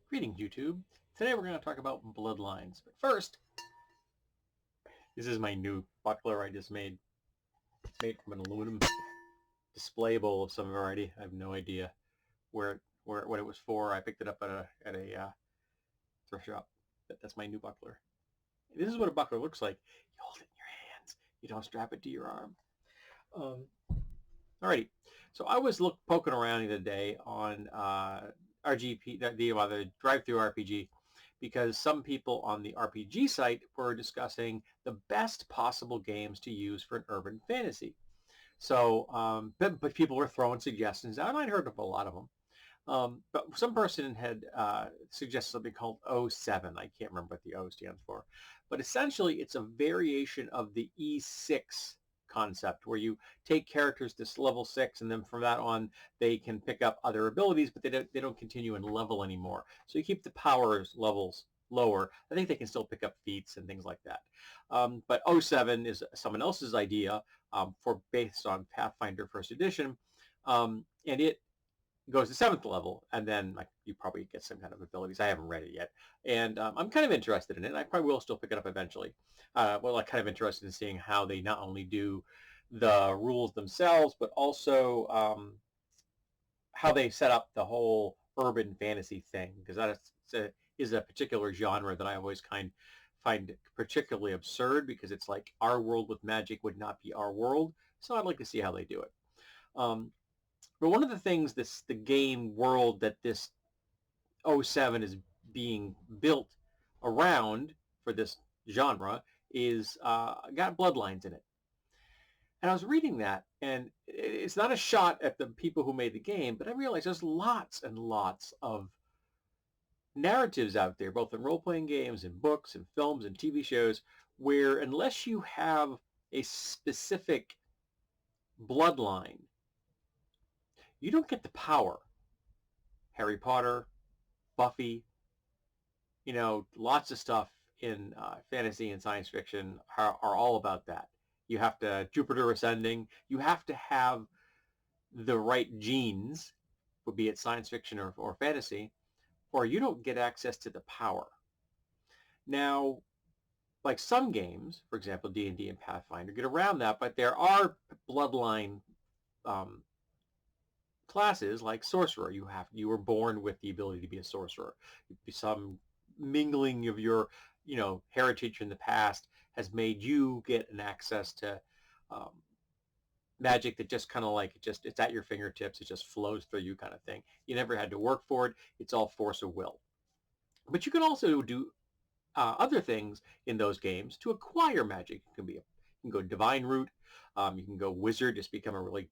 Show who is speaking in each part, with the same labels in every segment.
Speaker 1: Greetings, YouTube. Today we're going to talk about bloodlines. But first, this is my new buckler I just made. It's made from an aluminum display bowl of some variety. I have no idea what it was for. I picked it up at a thrift shop. That's my new buckler. This is what a buckler looks like. You hold it in your hands. You don't strap it to your arm. Alrighty. So I was poking around the other day on RGP, the drive-through RPG, because some people on the RPG site were discussing the best possible games to use for an urban fantasy. So, but people were throwing suggestions out, and I'd heard of a lot of them. But some person had suggested something called O7. I can't remember what the O stands for. But essentially, it's a variation of the E6 concept, where you take characters to level 6, and then from that on, they can pick up other abilities, but they don't continue in level anymore. So you keep the power levels lower. I think they can still pick up feats and things like that. But O7 is someone else's idea based on Pathfinder First Edition, and it goes to 7th level, and then you probably get some kind of abilities. I haven't read it yet, and I'm kind of interested in it. I probably will still pick it up eventually. I'm kind of interested in seeing how they not only do the rules themselves, but also how they set up the whole urban fantasy thing, because that is a particular genre that I always find particularly absurd, because it's like our world with magic would not be our world. So I'd like to see how they do it. But one of the things the game world that this O7 is being built around for this genre is got bloodlines in it. And I was reading that, and it's not a shot at the people who made the game, but I realized there's lots and lots of narratives out there, both in role-playing games and books and films and TV shows, where unless you have a specific bloodline, you don't get the power. Harry Potter, Buffy, lots of stuff in fantasy and science fiction are all about that. You have to, Jupiter ascending, you have to have the right genes, be it science fiction or fantasy, or you don't get access to the power. Now, like some games, for example, D&D and Pathfinder, get around that, but there are bloodline classes like sorcerer. You were born with the ability to be a sorcerer. Some mingling of your heritage in the past has made you get an access to magic that just kind of like it's at your fingertips. It just flows through you, kind of thing. You never had to work for it. It's all force of will. But you can also do other things in those games to acquire magic. You can go divine route. You can go wizard, just become a really,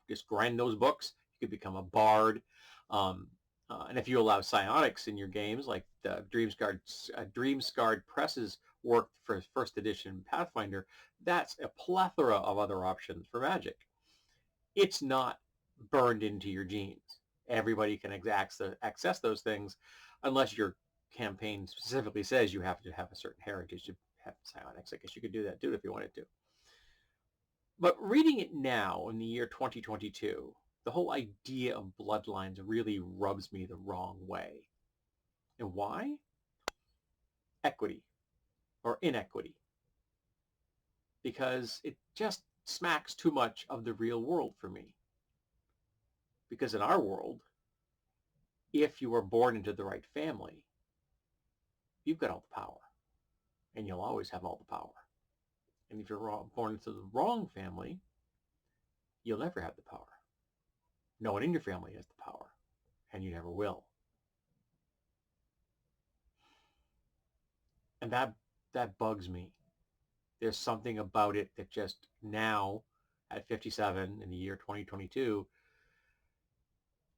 Speaker 1: just grind those books. You could become a bard. And if you allow psionics in your games, like the Dreamscarred Press's work for first edition Pathfinder, that's a plethora of other options for magic. It's not burned into your genes. Everybody can access those things, unless your campaign specifically says you have to have a certain heritage to have psionics. I guess you could do that too if you wanted to. But reading it now in the year 2022, the whole idea of bloodlines really rubs me the wrong way. And why? Equity or inequity. Because it just smacks too much of the real world for me. Because in our world, if you were born into the right family, you've got all the power. And you'll always have all the power. And if you're born into the wrong family, you'll never have the power. No one in your family has the power, and you never will. And that bugs me. There's something about it that just now, at 57 in the year 2022,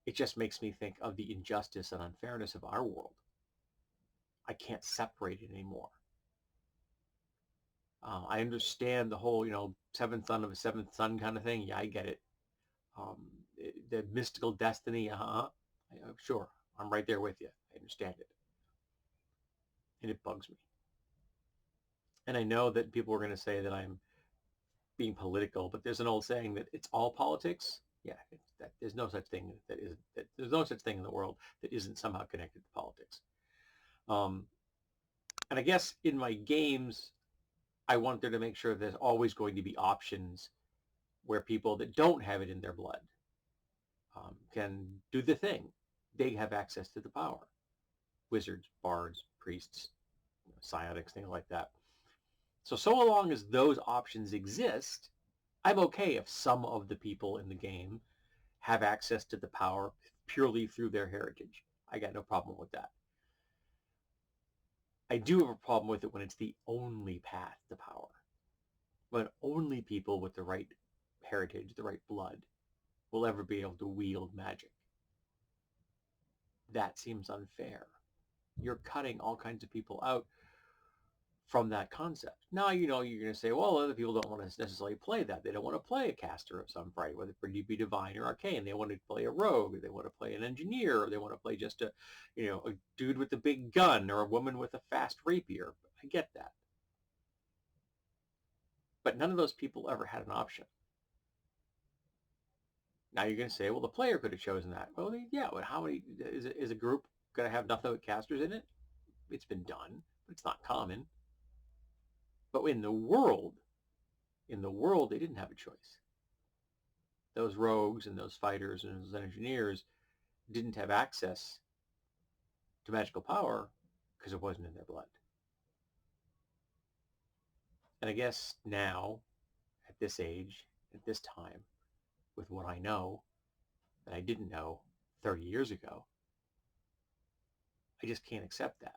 Speaker 1: it just makes me think of the injustice and unfairness of our world. I can't separate it anymore. I understand the whole, seventh son of a seventh son kind of thing. Yeah, I get it. The mystical destiny, sure, I'm right there with you. I understand it. And it bugs me. And I know that people are going to say that I'm being political, but there's an old saying that it's all politics. Yeah, there's no such thing there's no such thing in the world that isn't somehow connected to politics. Um, and I guess in my games, I want there to make sure there's always going to be options where people that don't have it in their blood can do the thing. They have access to the power. Wizards, bards, priests, psionics, things like that. So long as those options exist, I'm okay if some of the people in the game have access to the power purely through their heritage. I got no problem with that. I do have a problem with it when it's the only path to power. When only people with the right heritage, the right blood, will ever be able to wield magic. That seems unfair. You're cutting all kinds of people out from that concept. Now, you're going to say, well, other people don't want to necessarily play that. They don't want to play a caster of some variety, whether it be divine or arcane. They want to play a rogue, or they want to play an engineer, or they want to play just a dude with a big gun, or a woman with a fast rapier. I get that. But none of those people ever had an option. Now you're going to say, well, the player could have chosen that. Well, yeah, but how many, is a group going to have nothing but casters in it? It's been done, but it's not common. But in the world, they didn't have a choice. Those rogues and those fighters and those engineers didn't have access to magical power because it wasn't in their blood. And I guess now, at this age, at this time, with what I know that I didn't know 30 years ago, I just can't accept that.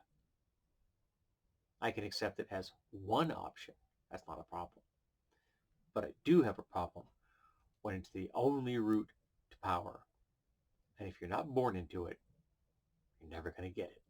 Speaker 1: I can accept it as one option. That's not a problem. But I do have a problem when it's the only route to power. And if you're not born into it, you're never going to get it.